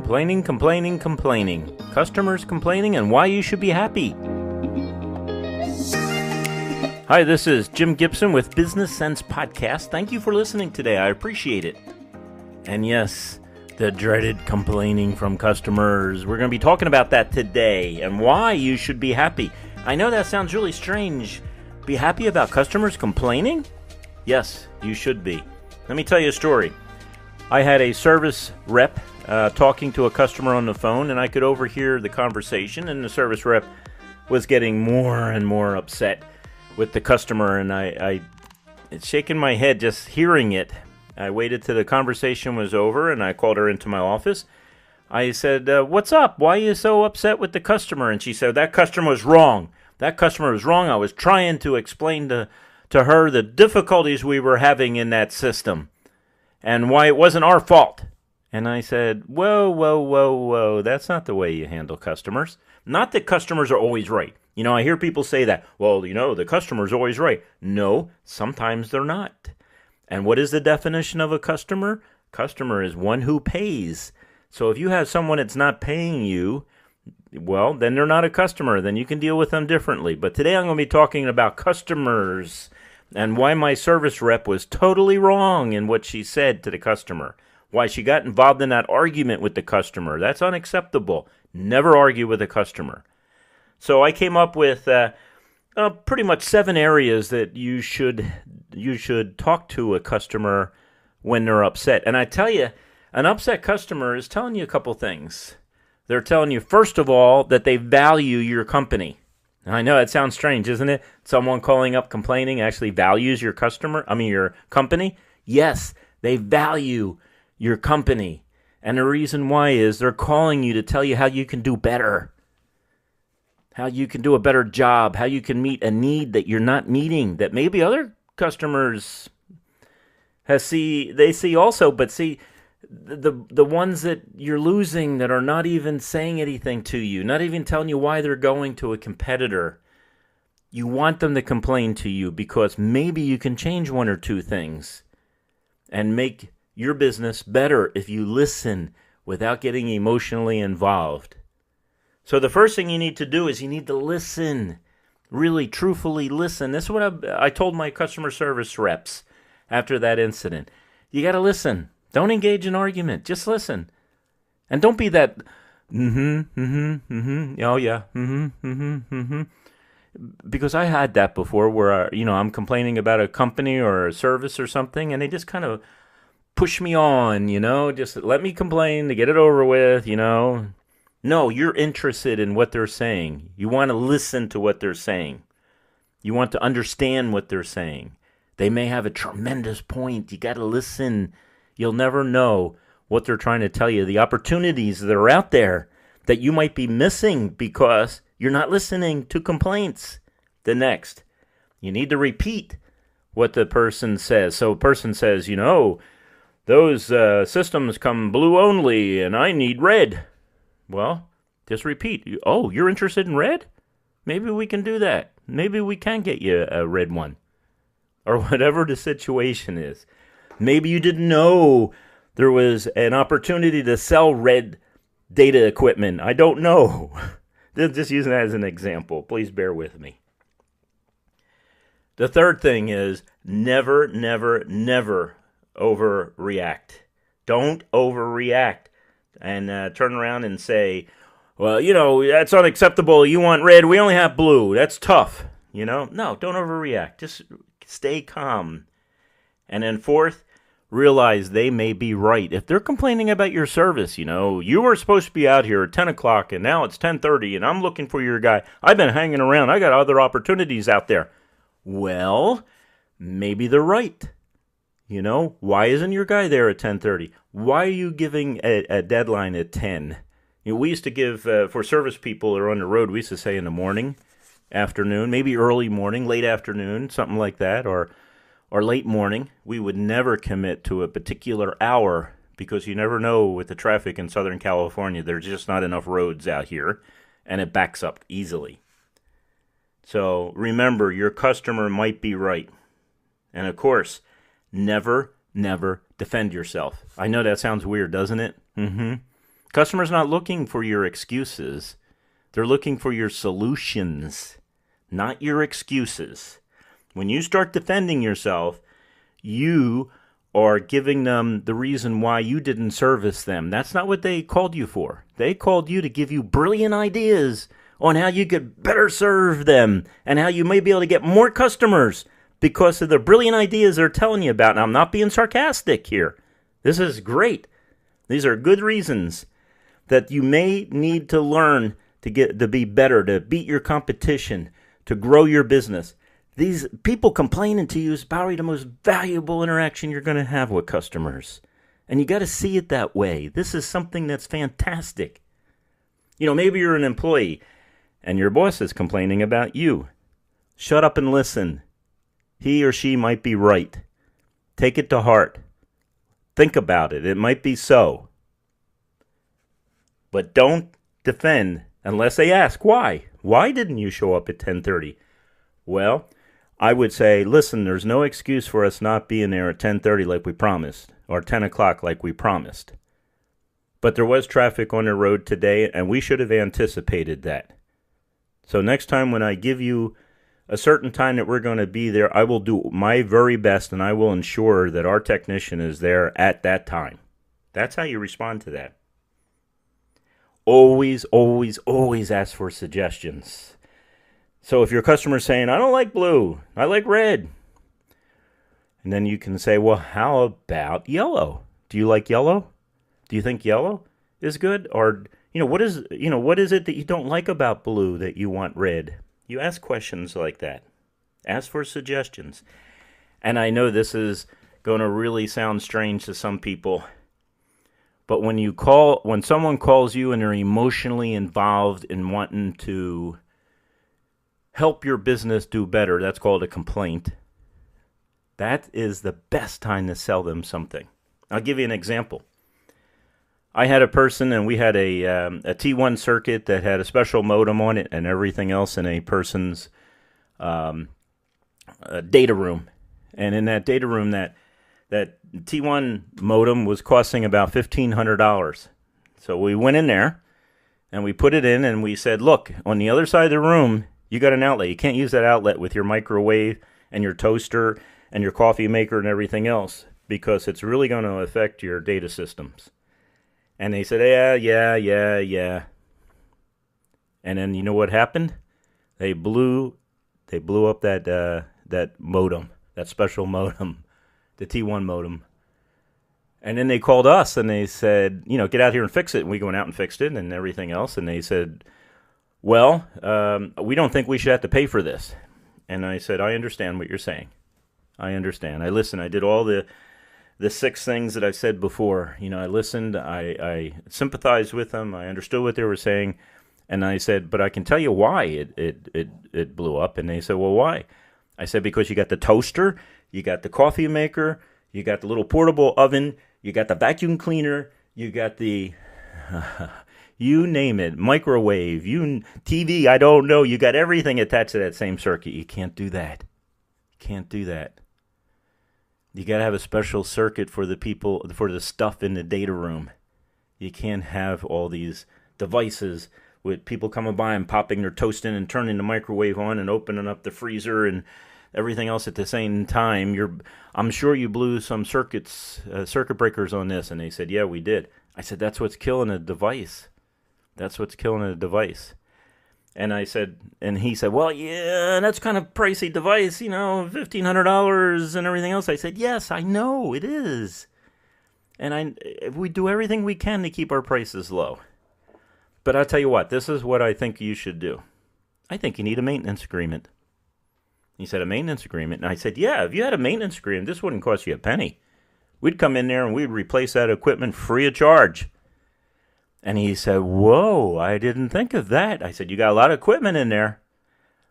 Complaining. Customers complaining and why you should be happy. Hi, this is Jim Gibson with Business Sense Podcast. Thank you for listening today. I appreciate it. And yes, the dreaded complaining from customers. We're going to be talking about that today and why you should be happy. I know that sounds really strange. Be happy about customers complaining? Yes, you should be. Let me tell you a story. I had a service rep talking to a customer on the phone, and I could overhear the conversation, and the service rep was getting more and more upset with the customer, and I shaking my head just hearing it. I waited till the conversation was over, and I called her into my office. I said, what's up? Why are you so upset with the customer? And she said, that customer was wrong. That customer was wrong. I was trying to explain to her the difficulties we were having in that system and why it wasn't our fault. And I said, whoa, that's not the way you handle customers. Not that customers are always right. You know, I hear people say that, well, you know, the customer's always right. No, sometimes they're not. And what is the definition of a customer? Customer is one who pays. So if you have someone that's not paying you, well, then they're not a customer. Then you can deal with them differently. But today I'm going to be talking about customers and why my service rep was totally wrong in what she said to the customer. Why she got involved in that argument with the customer. That's unacceptable. Never argue with a customer. So I came up with pretty much 7 areas that you should talk to a customer when they're upset. And I tell you, an upset customer is telling you a couple things. They're telling you, first of all, that they value your company. I know it sounds strange, isn't it? Someone calling up complaining actually values your company. Yes, they value your company. And the reason why is they're calling you to tell you how you can do better, how you can do a better job, how you can meet a need that you're not meeting, that maybe other customers see also, but see, the ones that you're losing that are not even saying anything to you, not even telling you why they're going to a competitor, you want them to complain to you because maybe you can change 1 or 2 things and make your business better if you listen without getting emotionally involved. So the first thing you need to do is you need to listen, really truthfully listen. This is what I told my customer service reps after that incident. You got to listen. Don't engage in argument. Just listen. And don't be that, oh yeah, Because I had that before where, I'm complaining about a company or a service or something, and they just kind of push me on, just let me complain to get it over with, No, you're interested in what they're saying. You want to listen to what they're saying. You want to understand what they're saying. They may have a tremendous point. You got to listen. You'll never know what they're trying to tell you, the opportunities that are out there that you might be missing because you're not listening to complaints. The next, you need to repeat what the person says. So a person says, those systems come blue only and I need red. Well, just repeat. Oh, you're interested in red? Maybe we can do that. Maybe we can get you a red one. Or whatever the situation is. Maybe you didn't know there was an opportunity to sell red data equipment. I don't know. Just using that as an example. Please bear with me. The third thing is never overreact. Don't overreact and turn around and say, well, that's unacceptable. You want red. We only have blue. That's tough. No, don't overreact. Just stay calm. And then fourth, realize they may be right. If they're complaining about your service, you were supposed to be out here at 10 o'clock and now it's 10:30 and I'm looking for your guy. I've been hanging around. I got other opportunities out there. Well, maybe they're right. Why isn't your guy there at 10:30? Why are you giving a deadline at 10? We used to give, for service people that are on the road, we used to say in the morning, afternoon, maybe early morning, late afternoon, something like that, or late morning. We would never commit to a particular hour because you never know with the traffic in Southern California. There's just not enough roads out here, and it backs up easily. So remember, your customer might be right. And of course, never defend yourself. I know that sounds weird, doesn't it? Customers not looking for your excuses. They're looking for your solutions, not your excuses. When you start defending yourself, you are giving them the reason why you didn't service them. That's not what they called you for. They called you to give you brilliant ideas on how you could better serve them and how you may be able to get more customers because of the brilliant ideas they're telling you about. And I'm not being sarcastic here. This is great. These are good reasons that you may need to learn to be better, to beat your competition, to grow your business. These people complaining to you is probably the most valuable interaction you're going to have with customers. And you got to see it that way. This is something that's fantastic. Maybe you're an employee and your boss is complaining about you. Shut up and listen. He or she might be right. Take it to heart. Think about it. It might be so. But don't defend unless they ask why. Why didn't you show up at 10:30? Well, I would say, listen, there's no excuse for us not being there at 10:30 like we promised, or 10 o'clock like we promised. But there was traffic on the road today, and we should have anticipated that. So next time when I give you a certain time that we're going to be there, I will do my very best, and I will ensure that our technician is there at that time. That's how you respond to that. Always, always, always ask for suggestions. So if your customer's saying, I don't like blue, I like red. And then you can say, well, how about yellow? Do you like yellow? Do you think yellow is good? Or, what is it that you don't like about blue that you want red? You ask questions like that. Ask for suggestions. And I know this is going to really sound strange to some people, but when someone calls you and they're emotionally involved in wanting to help your business do better, that's called a complaint. That is the best time to sell them something. I'll give you an example. I had a person, and we had a T1 circuit that had a special modem on it and everything else in a person's data room. And in that data room, that T1 modem was costing about $1,500. So we went in there, and we put it in, and we said, look, on the other side of the room, you got an outlet. You can't use that outlet with your microwave and your toaster and your coffee maker and everything else because it's really going to affect your data systems. And they said, yeah. And then you know what happened? They blew up that modem, that special modem, the T1 modem. And then they called us and they said, get out here and fix it. And we went out and fixed it and everything else. And they said, well, we don't think we should have to pay for this. And I said, I understand what you're saying. I understand. I listened. I did all the 6 things that I've said before. I listened. I sympathized with them. I understood what they were saying. And I said, but I can tell you why it blew up. And they said, well, why? I said, because you got the toaster, you got the coffee maker, you got the little portable oven, you got the vacuum cleaner, you got the... you name it, microwave, TV, I don't know. You got everything attached to that same circuit. You can't do that. You got to have a special circuit for the stuff in the data room. You can't have all these devices with people coming by and popping their toast in and turning the microwave on and opening up the freezer and everything else at the same time. I'm sure you blew some circuit breakers on this. And they said, yeah, we did. I said, that's what's killing a device. And I said, and he said, well, yeah, that's kind of pricey device, $1,500 and everything else. I said, yes, I know it is. And we do everything we can to keep our prices low. But I'll tell you what, this is what I think you should do. I think you need a maintenance agreement. He said, a maintenance agreement? And I said, yeah, if you had a maintenance agreement, this wouldn't cost you a penny. We'd come in there and we'd replace that equipment free of charge. And he said, whoa, I didn't think of that. I said, you got a lot of equipment in there.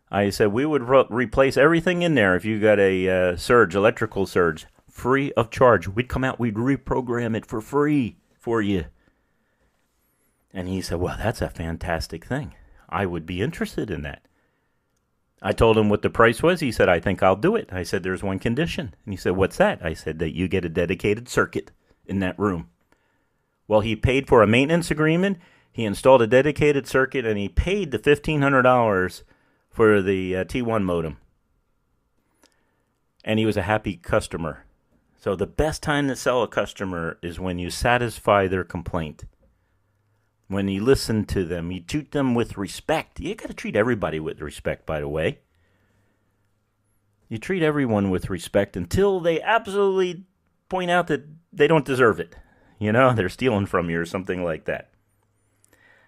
I said, we would replace everything in there if you got a electrical surge, free of charge. We'd come out, we'd reprogram it for free for you. And he said, well, that's a fantastic thing. I would be interested in that. I told him what the price was. He said, I think I'll do it. I said, there's one condition. And he said, what's that? I said, that you get a dedicated circuit in that room. Well, he paid for a maintenance agreement, he installed a dedicated circuit, and he paid the $1,500 for the T1 modem. And he was a happy customer. So the best time to sell a customer is when you satisfy their complaint. When you listen to them, you treat them with respect. You got to treat everybody with respect, by the way. You treat everyone with respect until they absolutely point out that they don't deserve it. They're stealing from you or something like that.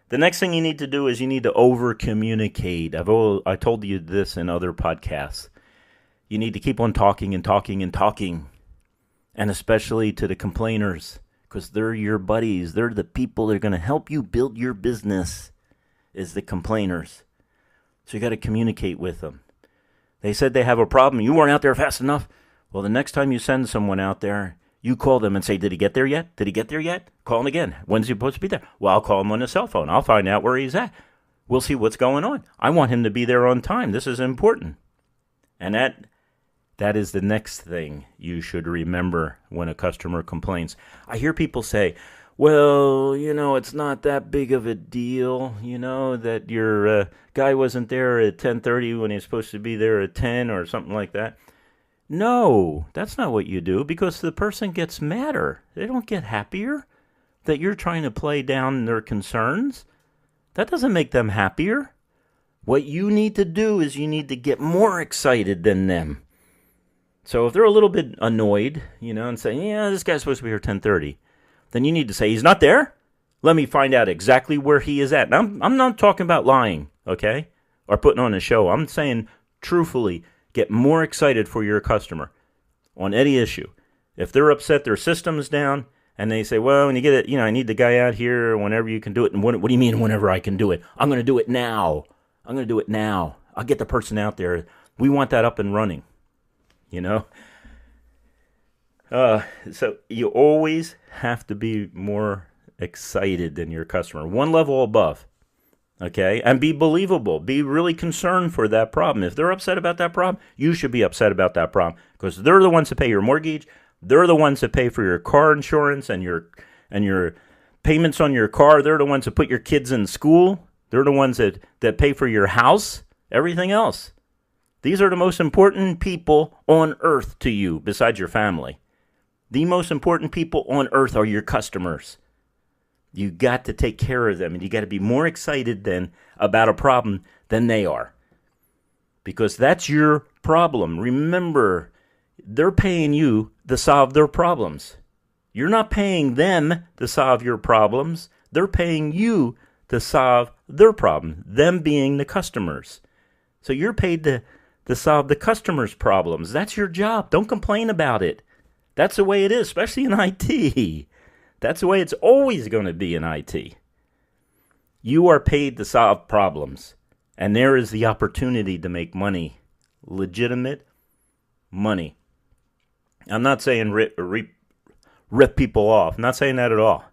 The next thing you need to do is you need to over-communicate. I told you this in other podcasts. You need to keep on talking and talking and talking. And especially to the complainers, because they're your buddies. They're the people that are going to help you build your business, is the complainers. So you got to communicate with them. They said they have a problem. You weren't out there fast enough. Well, the next time you send someone out there, you call them and say, did he get there yet? Did he get there yet? Call him again. When's he supposed to be there? Well, I'll call him on his cell phone. I'll find out where he's at. We'll see what's going on. I want him to be there on time. This is important. And that is the next thing you should remember when a customer complains. I hear people say, well, it's not that big of a deal, that your guy wasn't there at 10:30 when he was supposed to be there at 10 or something like that. No, that's not what you do, because the person gets madder. They don't get happier that you're trying to play down their concerns. That doesn't make them happier. What you need to do is you need to get more excited than them. So if they're a little bit annoyed, and say, yeah, this guy's supposed to be here at 10:30, then you need to say, he's not there? Let me find out exactly where he is at. Now, I'm not talking about lying, okay, or putting on a show. I'm saying truthfully, get more excited for your customer on any issue. If they're upset, their system's down, and they say, well, when you get it, I need the guy out here whenever you can do it. And what do you mean whenever I can do it? I'm going to do it now. I'll get the person out there. We want that up and running. So you always have to be more excited than your customer, one level above, okay? And be believable. Be really concerned for that problem. If they're upset about that problem, you should be upset about that problem, because they're the ones that pay your mortgage. They're the ones that pay for your car insurance and your payments on your car. They're the ones that put your kids in school. They're the ones that pay for your house, everything else. These are the most important people on earth to you besides your family. The most important people on earth are your customers. You got to take care of them, and you got to be more excited about a problem than they are, because that's your problem. Remember, they're paying you to solve their problems. You're not paying them to solve your problems. They're paying you to solve their problem, them being the customers. So you're paid to solve the customer's problems. That's your job. Don't complain about it. That's the way it is, especially in IT. That's the way it's always going to be in IT. You are paid to solve problems, and there is the opportunity to make money, legitimate money. I'm not saying rip people off. I'm not saying that at all.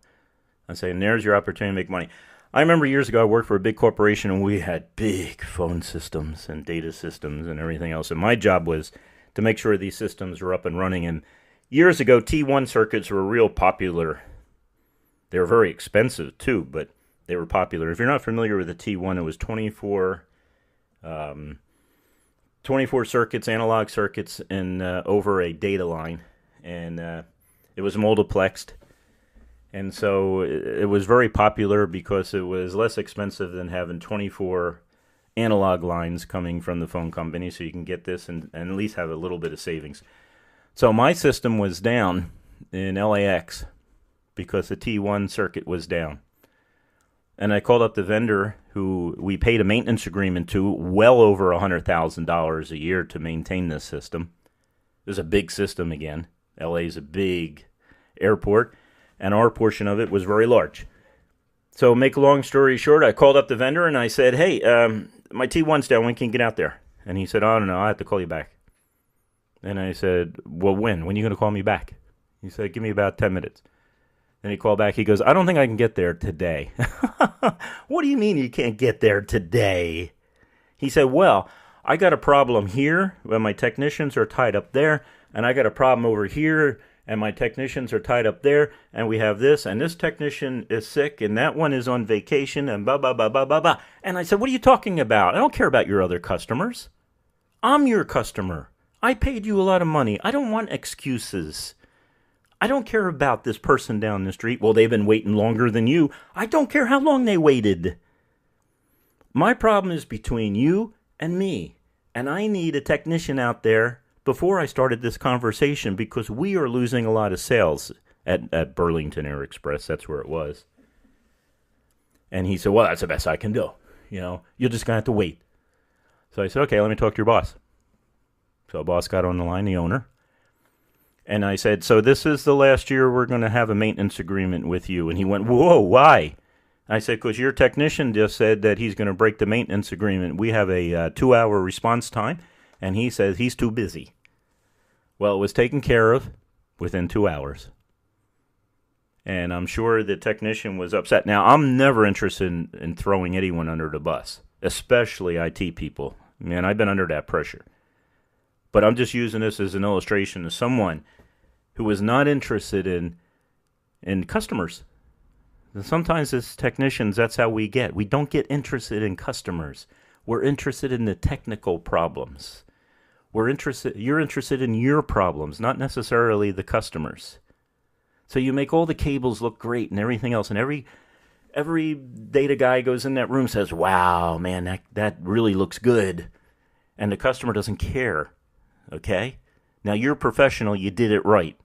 I'm saying there's your opportunity to make money. I remember years ago I worked for a big corporation, and we had big phone systems and data systems and everything else. And my job was to make sure these systems were up and running. And years ago, T1 circuits were real popular. They were very expensive too, but they were popular. If you're not familiar with the T1, it was 24 circuits, analog circuits, and over a data line. And it was multiplexed. And so it was very popular because it was less expensive than having 24 analog lines coming from the phone company, so you can get this and at least have a little bit of savings. So my system was down in LAX because the T1 circuit was down. And I called up the vendor who we paid a maintenance agreement to, well over $100,000 a year to maintain this system. It was a big system again. LA is a big airport, and our portion of it was very large. So make a long story short, I called up the vendor and I said, hey, my T1's down. When can you get out there? And he said, I don't know. I have to call you back. And I said, well, when? When are you going to call me back? He said, give me about 10 minutes. Then he called back. He goes, I don't think I can get there today. What do you mean you can't get there today? He said, well, I got a problem here when my technicians are tied up there, and I got a problem over here and my technicians are tied up there, and we have this, and this technician is sick, and that one is on vacation, and blah, blah, blah, blah, blah, blah. And I said, what are you talking about? I don't care about your other customers. I'm your customer. I paid you a lot of money. I don't want excuses. I don't care about this person down the street. Well, they've been waiting longer than you. I don't care how long they waited. My problem is between you and me, and I need a technician out there before I started this conversation because we are losing a lot of sales at Burlington Air Express. That's where it was. And he said, well, that's the best I can do. You're just going to have to wait. So I said, okay, let me talk to your boss. So the boss got on the line, the owner. And I said, so this is the last year we're going to have a maintenance agreement with you. And he went, whoa, why? I said, because your technician just said that he's going to break the maintenance agreement. We have a 2-hour response time. And he says he's too busy. Well, it was taken care of within 2 hours. And I'm sure the technician was upset. Now, I'm never interested in throwing anyone under the bus, especially IT people. Man, I've been under that pressure. But I'm just using this as an illustration of someone who was not interested in customers. And sometimes as technicians, that's how we get. We don't get interested in customers. We're interested in the technical problems. You're interested in your problems, not necessarily the customers. So you make all the cables look great and everything else, and every data guy goes in that room and says, wow, man, that really looks good. And the customer doesn't care, okay? Now, you're a professional, you did it right.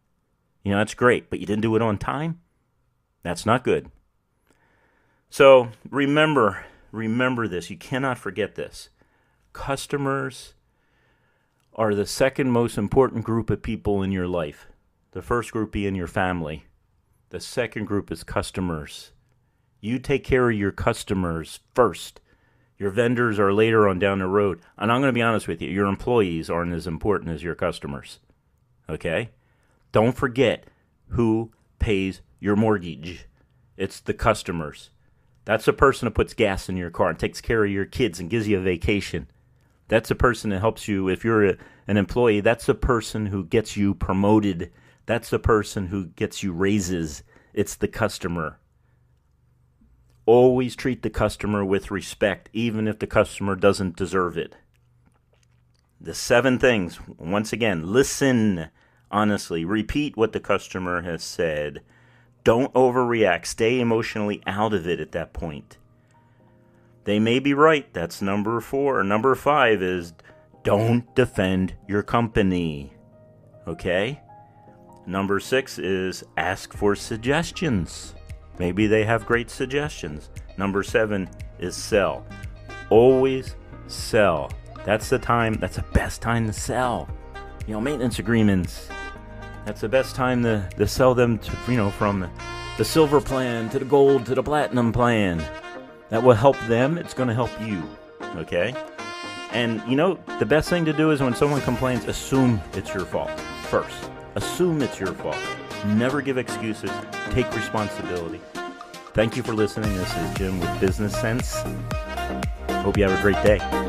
That's great, but you didn't do it on time? That's not good. So remember this. You cannot forget this. Customers are the second most important group of people in your life. The first group being your family. The second group is customers. You take care of your customers first. Your vendors are later on down the road. And I'm going to be honest with you, your employees aren't as important as your customers. Okay? Don't forget who pays your mortgage. It's the customers. That's the person that puts gas in your car and takes care of your kids and gives you a vacation. That's the person that helps you. If you're an employee, that's the person who gets you promoted. That's the person who gets you raises. It's the customer. Always treat the customer with respect, even if the customer doesn't deserve it. The 7 things, once again, listen honestly. Repeat what the customer has said. Don't overreact. Stay emotionally out of it at that point. They may be right. That's number 4. Number 5 is don't defend your company. Okay? Number 6 is ask for suggestions. Maybe they have great suggestions. Number 7 is sell. Always sell. That's the best time to sell. Maintenance agreements. That's the best time to sell them to, from the silver plan to the gold to the platinum plan. That will help them. It's going to help you. Okay? And, the best thing to do is when someone complains, assume it's your fault first. Assume it's your fault. Never give excuses. Take responsibility. Thank you for listening. This is Jim with Business Sense. Hope you have a great day.